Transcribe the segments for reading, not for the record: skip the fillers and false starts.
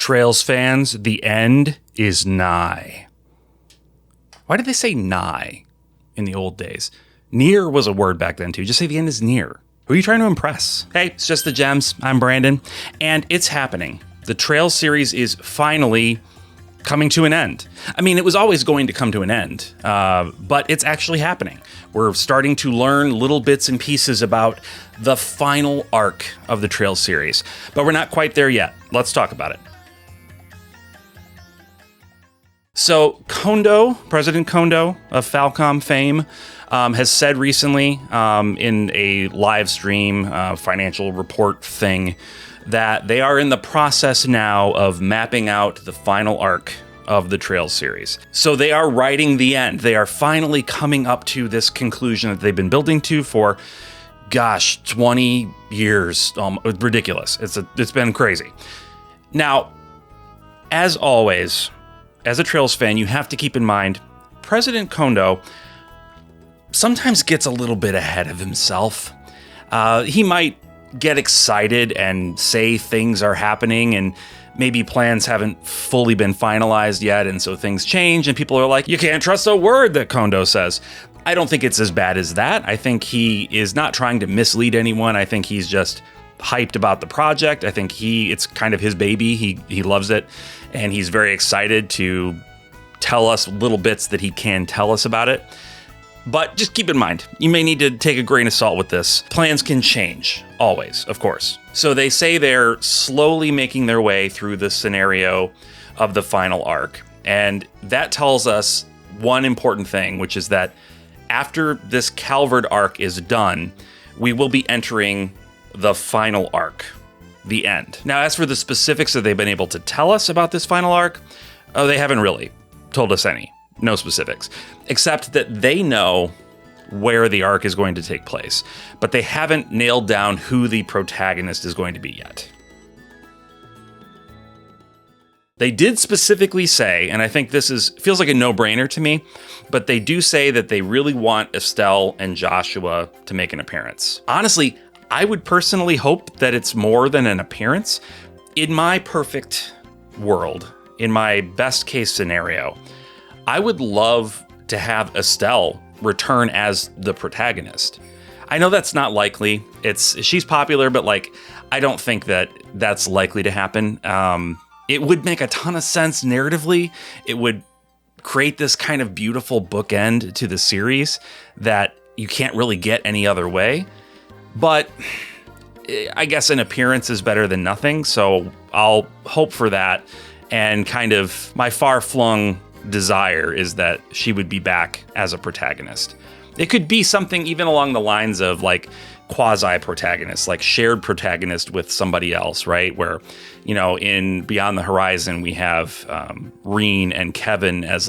Trails fans, the end is nigh. Why did they say nigh in the old days? Near was a word back then too. Just say the end is near. Who are you trying to impress? Hey, it's just the gems. I'm Brandon, and it's happening. The Trails series is finally coming to an end. I mean, it was always going to come to an end, but it's actually happening. We're starting to learn little bits and pieces about the final arc of the Trails series, but we're not quite there yet. Let's talk about it. So Kondo, President Kondo of Falcom fame, has said recently in a live stream financial report thing that they are in the process now of mapping out the final arc of the Trails series. So they are writing the end. They are finally coming up to this conclusion that they've been building to for, 20 years. Ridiculous. It's been crazy. Now, as always, as a Trails fan, you have to keep in mind, President Kondo sometimes gets a little bit ahead of himself. He might get excited and say things are happening and maybe plans haven't fully been finalized yet, and so things change and people are like, you can't trust a word that Kondo says. I don't think it's as bad as that. I think he is not trying to mislead anyone. I think he's just hyped about the project. I think it's kind of his baby. He loves it, and he's very excited to tell us little bits that he can tell us about it. But just keep in mind, you may need to take a grain of salt with this. Plans can change, always, of course. So they say they're slowly making their way through the scenario of the final arc. And that tells us one important thing, which is that after this Calvard arc is done, we will be entering the final arc, the end. Now, as for the specifics that they've been able to tell us about this final arc, they haven't really told us any. No specifics, except that they know where the arc is going to take place, but they haven't nailed down who the protagonist is going to be yet. They did specifically say, and I think this feels like a no-brainer to me, but they do say that they really want Estelle and Joshua to make an appearance. Honestly, I would personally hope that it's more than an appearance. In my perfect world, in my best case scenario, I would love to have Estelle return as the protagonist. I know that's not likely. She's popular, but I don't think that that's likely to happen. It would make a ton of sense narratively. It would create this kind of beautiful bookend to the series that you can't really get any other way. But I guess an appearance is better than nothing, so I'll hope for that. And kind of my far-flung desire is that she would be back as a protagonist. It could be something even along the lines of quasi-protagonist, shared protagonist with somebody else, right? Where, in Beyond the Horizon, we have Reen and Kevin as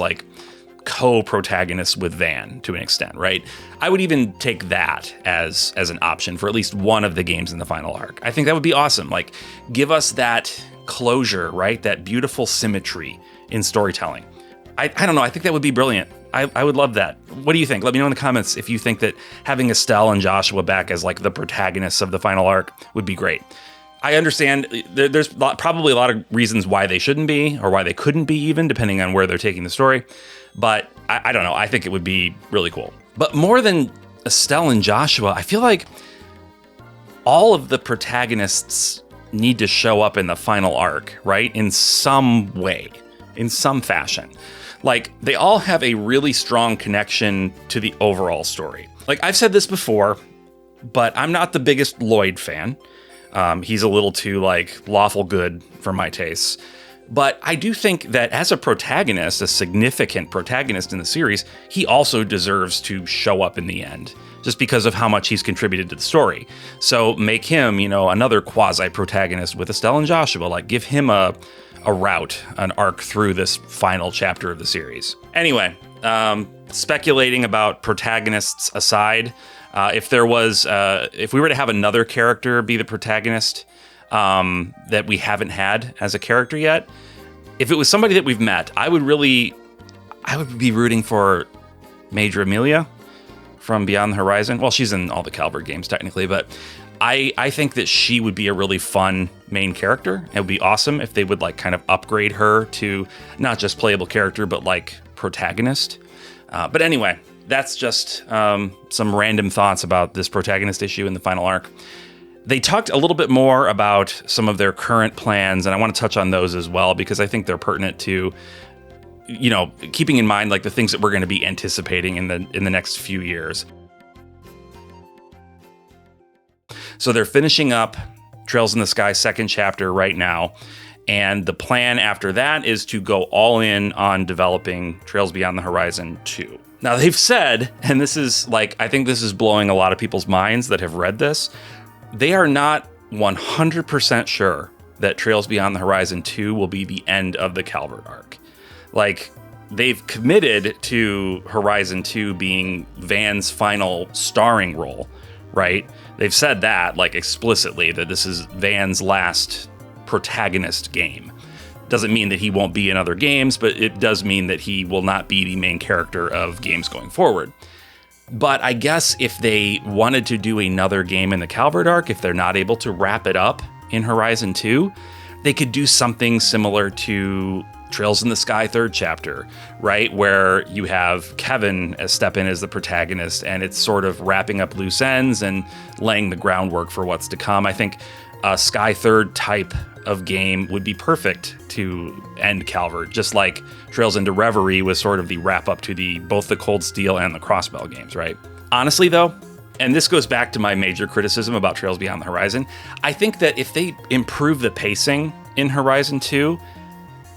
co-protagonists with Van to an extent, right? I would even take that as an option for at least one of the games in the final arc. I think that would be awesome. Give us that closure, right? That beautiful symmetry in storytelling. I don't know. I think that would be brilliant. I would love that. What do you think? Let me know in the comments if you think that having Estelle and Joshua back as the protagonists of the final arc would be great. I understand there's probably a lot of reasons why they shouldn't be, or why they couldn't be even, depending on where they're taking the story. But I don't know. I think it would be really cool. But more than Estelle and Joshua, I feel like all of the protagonists need to show up in the final arc, right? In some way, in some fashion. They all have a really strong connection to the overall story. I've said this before, but I'm not the biggest Lloyd fan. He's a little too lawful good for my tastes. But I do think that as a protagonist, a significant protagonist in the series, he also deserves to show up in the end, just because of how much he's contributed to the story. So make him, another quasi-protagonist with Estelle and Joshua. Give him a route, an arc through this final chapter of the series. Anyway, speculating about protagonists aside, if we were to have another character be the protagonist that we haven't had as a character yet, if it was somebody that we've met, I would be rooting for Major Amelia from Beyond the Horizon. Well, she's in all the Calvard games technically, but I think that she would be a really fun main character. It would be awesome if they would like kind of upgrade her to not just playable character, but like protagonist. But anyway, that's just some random thoughts about this protagonist issue in the final arc. They talked a little bit more about some of their current plans, and I want to touch on those as well because I think they're pertinent to, keeping in mind like the things that we're going to be anticipating in the next few years. So they're finishing up Trails in the Sky second chapter right now, and the plan after that is to go all in on developing Trails Beyond the Horizon 2. Now they've said, and this is like, I think this is blowing a lot of people's minds that have read this, they are not 100% sure that Trails Beyond the Horizon 2 will be the end of the Calvert arc. Like, they've committed to Horizon 2 being Van's final starring role, right? They've said that, like, explicitly, that this is Van's last protagonist game. Doesn't mean that he won't be in other games, but it does mean that he will not be the main character of games going forward. But I guess if they wanted to do another game in the Calvert arc, if they're not able to wrap it up in Horizon 2, they could do something similar to Trails in the Sky third chapter, right? Where you have Kevin step in as the protagonist, and it's sort of wrapping up loose ends and laying the groundwork for what's to come. I think a Sky third type of game would be perfect to end Calvert, just like Trails into Reverie was sort of the wrap up to both the Cold Steel and the Crossbell games, right? Honestly though, and this goes back to my major criticism about Trails Beyond the Horizon, I think that if they improve the pacing in Horizon 2,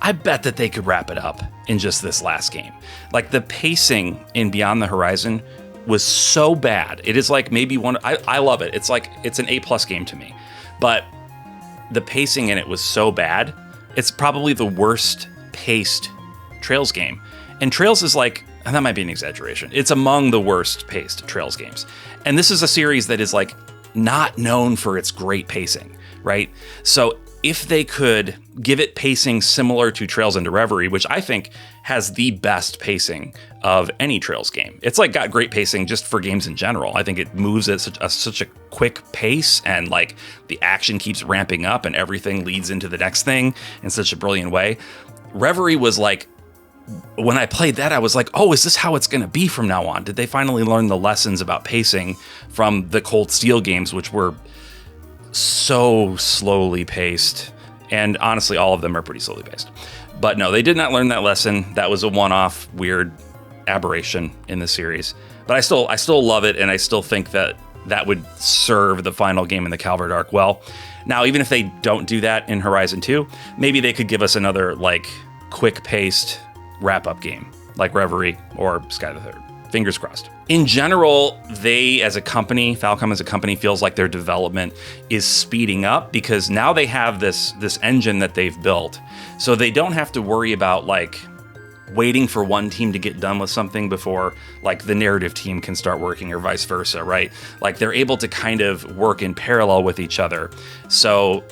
I bet that they could wrap it up in just this last game. Like the pacing in Beyond the Horizon was so bad. It is like maybe I love it. It's like, it's an A+ game to me, but the pacing in it was so bad. It's probably the worst paced Trails game. And Trails is like, and that might be an exaggeration, it's among the worst paced Trails games. And this is a series that is like not known for its great pacing, right? So if they could give it pacing similar to Trails into Reverie, which I think has the best pacing of any Trails game. It's like got great pacing just for games in general. I think it moves at such a quick pace, and like the action keeps ramping up and everything leads into the next thing in such a brilliant way. Reverie was like, when I played that, I was like, oh, is this how it's going to be from now on? Did they finally learn the lessons about pacing from the Cold Steel games, which were so slowly paced? And honestly, all of them are pretty slowly paced. But no, they did not learn that lesson. That was a one-off weird aberration in the series. But I still love it, and I still think that would serve the final game in the Calvert arc well. Now, even if they don't do that in Horizon 2, maybe they could give us another like quick-paced wrap-up game like Reverie or Sky the Third. Fingers crossed. In general, they as a company, Falcom as a company, feels like their development is speeding up because now they have this engine that they've built. So they don't have to worry about like waiting for one team to get done with something before like the narrative team can start working, or vice versa, right? Like they're able to kind of work in parallel with each other. So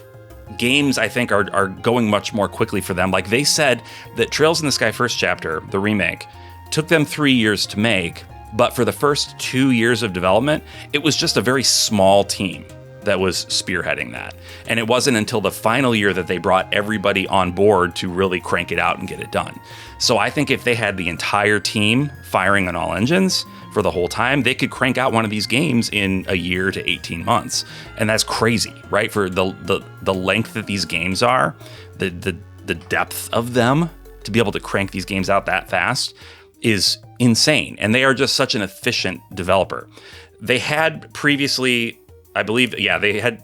games, I think, are going much more quickly for them. Like they said that Trails in the Sky first chapter, the remake, took them 3 years to make, but for the first 2 years of development, it was just a very small team that was spearheading that. And it wasn't until the final year that they brought everybody on board to really crank it out and get it done. So I think if they had the entire team firing on all engines for the whole time, they could crank out one of these games in a year to 18 months. And that's crazy, right? For the length that these games are, the depth of them, to be able to crank these games out that fast is insane. And they are just such an efficient developer. They had previously, I believe, they had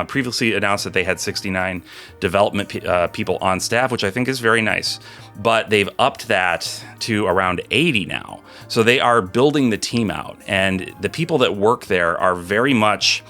previously announced that they had 69 development people on staff, which I think is very nice. But they've upped that to around 80 now. So they are building the team out. And the people that work there are very much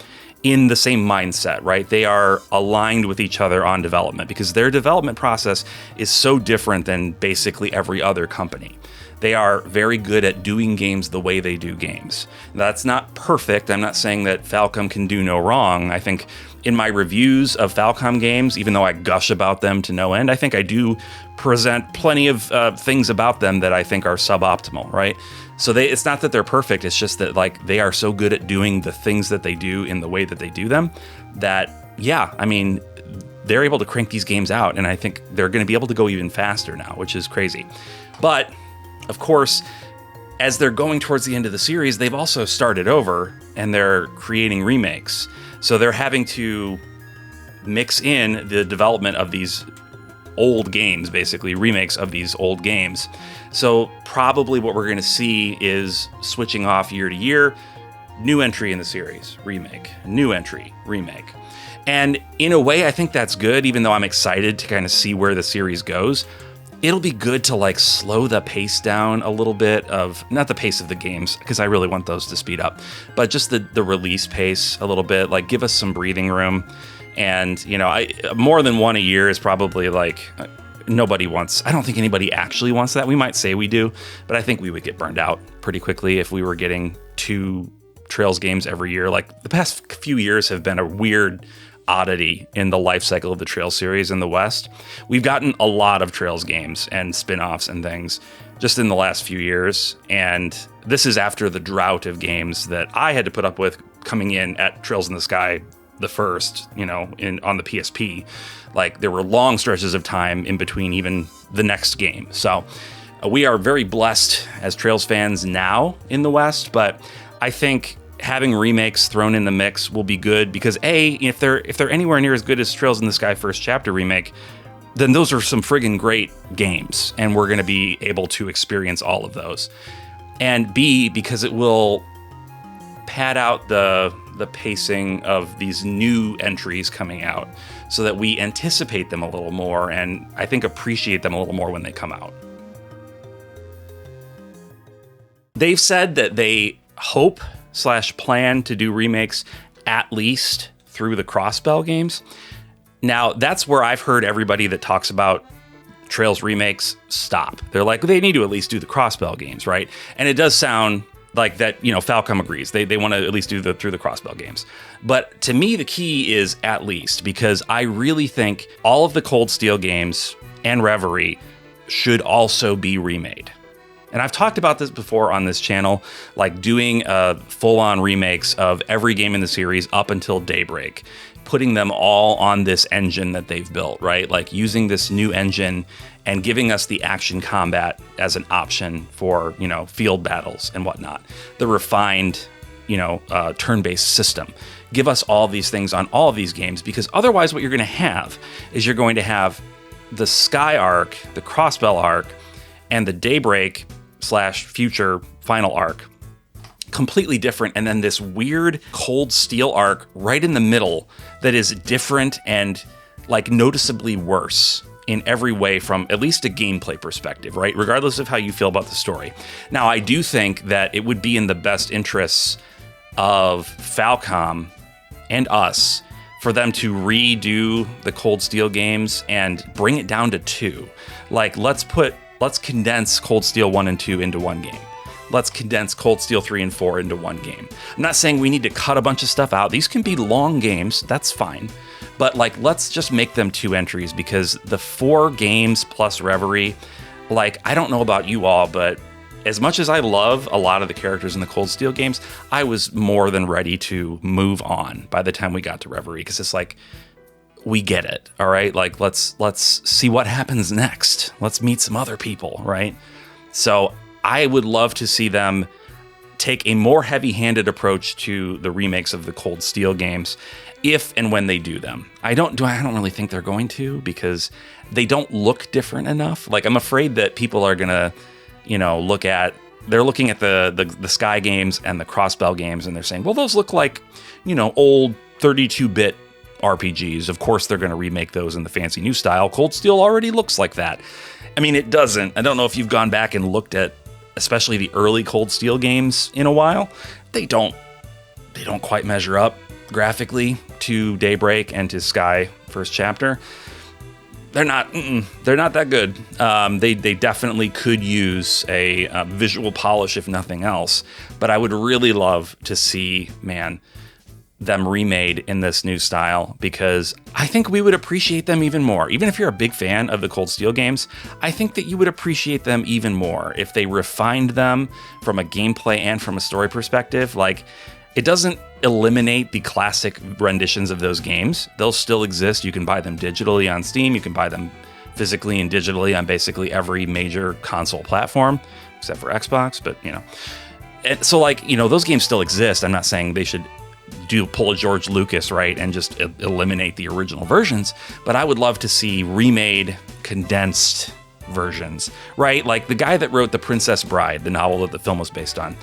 in the same mindset, right? They are aligned with each other on development because their development process is so different than basically every other company. They are very good at doing games the way they do games. That's not perfect. I'm not saying that Falcom can do no wrong. I think in my reviews of Falcom games, even though I gush about them to no end, I think I do present plenty of things about them that I think are suboptimal, right? So it's not that they're perfect, it's just that like they are so good at doing the things that they do in the way that they do them that, yeah, I mean, they're able to crank these games out, and I think they're going to be able to go even faster now, which is crazy. But, of course, as they're going towards the end of the series, they've also started over, and they're creating remakes. So they're having to mix in the development of these old games, basically remakes of these old games. So probably what we're going to see is switching off year to year, new entry in the series, remake, new entry, remake. And in a way, I think that's good, even though I'm excited to kind of see where the series goes. It'll be good to like slow the pace down a little bit of, not the pace of the games, because I really want those to speed up, but just the release pace a little bit, like give us some breathing room. And, you know, more than one a year is probably like, nobody wants, I don't think anybody actually wants that. We might say we do, but I think we would get burned out pretty quickly if we were getting 2 Trails games every year. Like the past few years have been a weird oddity in the life cycle of the Trails series in the West. We've gotten a lot of Trails games and spin-offs and things just in the last few years, and this is after the drought of games that I had to put up with coming in at Trails in the Sky the first, you know, on the PSP. Like there were long stretches of time in between even the next game. So we are very blessed as Trails fans now in the West, but I think having remakes thrown in the mix will be good because if they're anywhere near as good as Trails in the Sky First Chapter remake, then those are some friggin' great games, and we're going to be able to experience all of those. And B, because it will pad out the pacing of these new entries coming out so that we anticipate them a little more and I think appreciate them a little more when they come out. They've said that they hope/plan to do remakes at least through the Crossbell games. Now, that's where I've heard everybody that talks about Trails remakes stop. They're like, they need to at least do the Crossbell games, right? And it does sound like that, you know, Falcom agrees. They want to at least do through the Crossbell games. But to me, the key is at least, because I really think all of the Cold Steel games and Reverie should also be remade. And I've talked about this before on this channel, like doing full-on remakes of every game in the series up until Daybreak, putting them all on this engine that they've built, right? Like using this new engine and giving us the action combat as an option for, you know, field battles and whatnot. The refined, you know, turn-based system. Give us all these things on all of these games, because otherwise what you're going to have is you're going to have the Sky arc, the Crossbell arc, and the Daybreak / future final arc completely different, and then this weird Cold Steel arc right in the middle that is different and like noticeably worse in every way from at least a gameplay perspective, right? Regardless of how you feel about the story. Now, I do think that it would be in the best interests of Falcom and us for them to redo the Cold Steel games and bring it down to 2. Like, let's condense Cold Steel 1 and 2 into one game. Let's condense Cold Steel 3 and 4 into one game. I'm not saying we need to cut a bunch of stuff out. These can be long games, that's fine. But like, let's just make them 2 entries, because the 4 games plus Reverie, like, I don't know about you all, but as much as I love a lot of the characters in the Cold Steel games, I was more than ready to move on by the time we got to Reverie, because it's like, we get it, all right? Like, let's see what happens next. Let's meet some other people, right? So I would love to see them take a more heavy-handed approach to the remakes of the Cold Steel games, if and when they do them. I don't really think they're going to, because they don't look different enough. Like, I'm afraid that people are gonna, you know, they're looking at the Sky games and the Crossbell games, and they're saying, well, those look like, you know, old 32-bit RPGs. Of course, they're going to remake those in the fancy new style. Cold Steel already looks like that. I mean, it doesn't. I don't know if you've gone back and looked at, especially the early Cold Steel games in a while. They don't quite measure up graphically to Daybreak and to Sky First Chapter. They're not that good. They definitely could use a visual polish, if nothing else. But I would really love to see, them remade in this new style, because I think we would appreciate them even more. Even if you're a big fan of the Cold Steel games, I think that you would appreciate them even more if they refined them from a gameplay and from a story perspective. Like, it doesn't eliminate the classic renditions of those games. They'll still exist. You can buy them digitally on Steam. You can buy them physically and digitally on basically every major console platform, except for Xbox, but And so, like, those games still exist. I'm not saying they should pull a George Lucas, right, and just eliminate the original versions, but I would love to see remade, condensed versions, right? Like the guy that wrote The Princess Bride, the novel that the film was based on,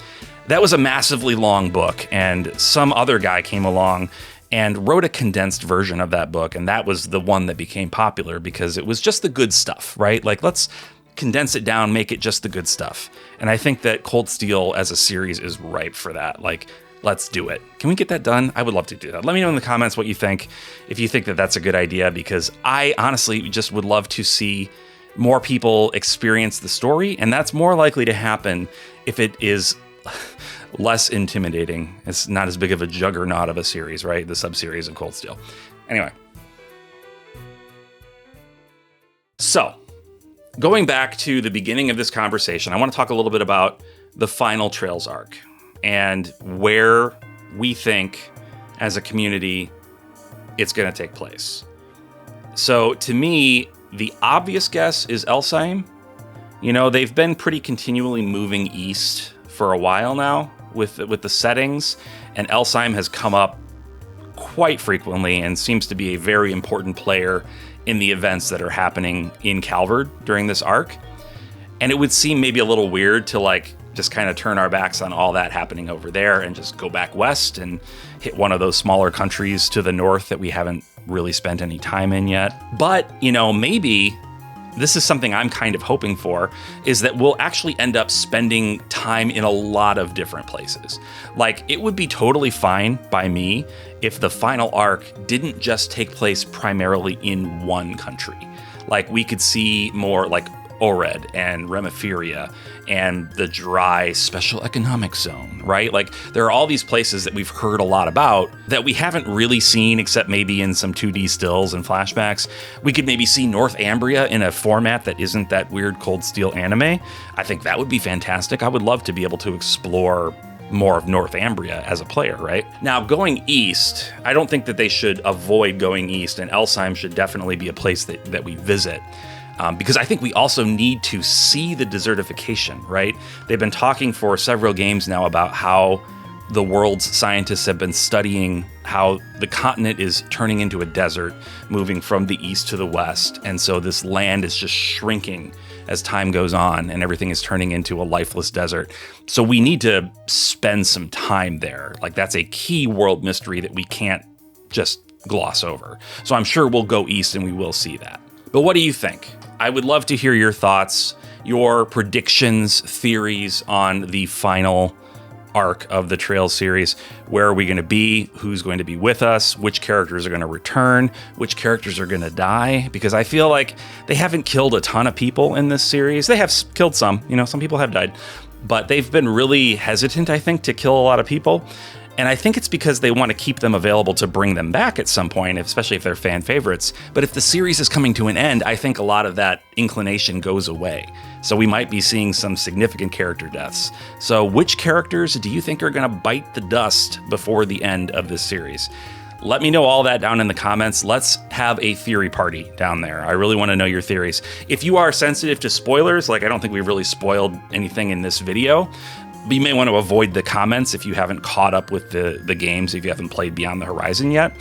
that was a massively long book, and some other guy came along and wrote a condensed version of that book, and that was the one that became popular because it was just the good stuff, right? Like, let's condense it down, make it just the good stuff. And I think that Cold Steel as a series is ripe for that. Like, let's do it. Can we get that done? I would love to do that. Let me know in the comments what you think, if you think that that's a good idea, because I honestly just would love to see more people experience the story, and that's more likely to happen if it is less intimidating. It's not as big of a juggernaut of a series, right? The sub-series of Cold Steel. Anyway. So, going back to the beginning of this conversation, I want to talk a little bit about the final Trails arc and where we think, as a community, it's going to take place. So, to me, the obvious guess is Elfsheim. They've been pretty continually moving east for a while now with the settings, and Elfsheim has come up quite frequently and seems to be a very important player in the events that are happening in Calvard during this arc. And it would seem maybe a little weird to just kind of turn our backs on all that happening over there and just go back west and hit one of those smaller countries to the north that we haven't really spent any time in yet. But, maybe this is something I'm kind of hoping for, is that we'll actually end up spending time in a lot of different places. Like, it would be totally fine by me if the final arc didn't just take place primarily in one country. Like, we could see more like Ored and Remiferia and the dry special economic zone, right? Like, there are all these places that we've heard a lot about that we haven't really seen, except maybe in some 2D stills and flashbacks. We could maybe see Northumbria in a format that isn't that weird Cold Steel anime. I think that would be fantastic. I would love to be able to explore more of Northumbria as a player, right? Now, going east, I don't think that they should avoid going east, and Elfsheim should definitely be a place that we visit. Because I think we also need to see the desertification, right? They've been talking for several games now about how the world's scientists have been studying how the continent is turning into a desert, moving from the east to the west. And so this land is just shrinking as time goes on, and everything is turning into a lifeless desert. So we need to spend some time there. Like, that's a key world mystery that we can't just gloss over. So I'm sure we'll go east and we will see that. But what do you think? I would love to hear your thoughts, your predictions, theories on the final arc of the Trails series. Where are we going to be? Who's going to be with us? Which characters are going to return? Which characters are going to die? Because I feel like they haven't killed a ton of people in this series. They have killed some, some people have died, but they've been really hesitant, I think, to kill a lot of people. And I think it's because they want to keep them available to bring them back at some point, especially if they're fan favorites. But if the series is coming to an end, I think a lot of that inclination goes away. So we might be seeing some significant character deaths. So which characters do you think are going to bite the dust before the end of this series? Let me know all that down in the comments. Let's have a theory party down there. I really want to know your theories. If you are sensitive to spoilers, like I don't think we've really spoiled anything in this video, but you may want to avoid the comments if you haven't caught up with the games, if you haven't played Beyond the Horizon yet.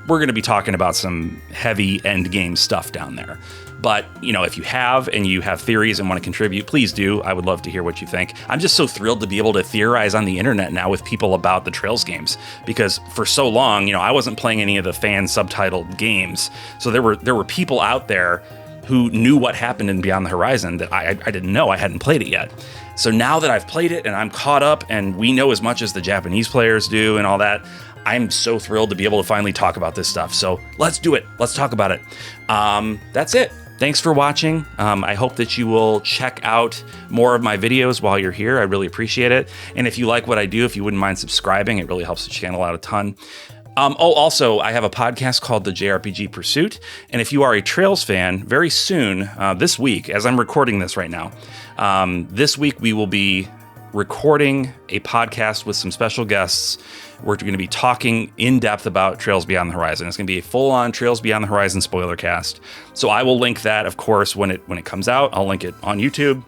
We're going to be talking about some heavy endgame stuff down there. But, if you have and you have theories and want to contribute, please do. I would love to hear what you think. I'm just so thrilled to be able to theorize on the internet now with people about the Trails games, because for so long, I wasn't playing any of the fan subtitled games. So there were people out there who knew what happened in Beyond the Horizon that I didn't know. I hadn't played it yet. So now that I've played it and I'm caught up and we know as much as the Japanese players do and all that, I'm so thrilled to be able to finally talk about this stuff. So let's do it. Let's talk about it. That's it. Thanks for watching. I hope that you will check out more of my videos while you're here. I really appreciate it. And if you like what I do, if you wouldn't mind subscribing, it really helps the channel out a ton. Also, I have a podcast called the JRPG Pursuit. And if you are a Trails fan, very soon, this week, as I'm recording this right now, this week we will be recording a podcast with some special guests. We're going to be talking in depth about Trails Beyond the Horizon. It's going to be a full-on Trails Beyond the Horizon spoiler cast. So I will link that, of course, when it comes out. I'll link it on YouTube.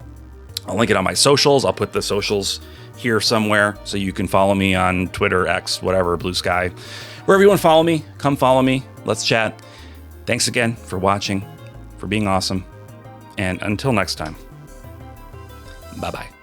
I'll link it on my socials. I'll put the socials here somewhere so you can follow me on Twitter, X, whatever, Blue Sky. Wherever you want to follow me, come follow me. Let's chat. Thanks again for watching, for being awesome. And until next time, bye-bye.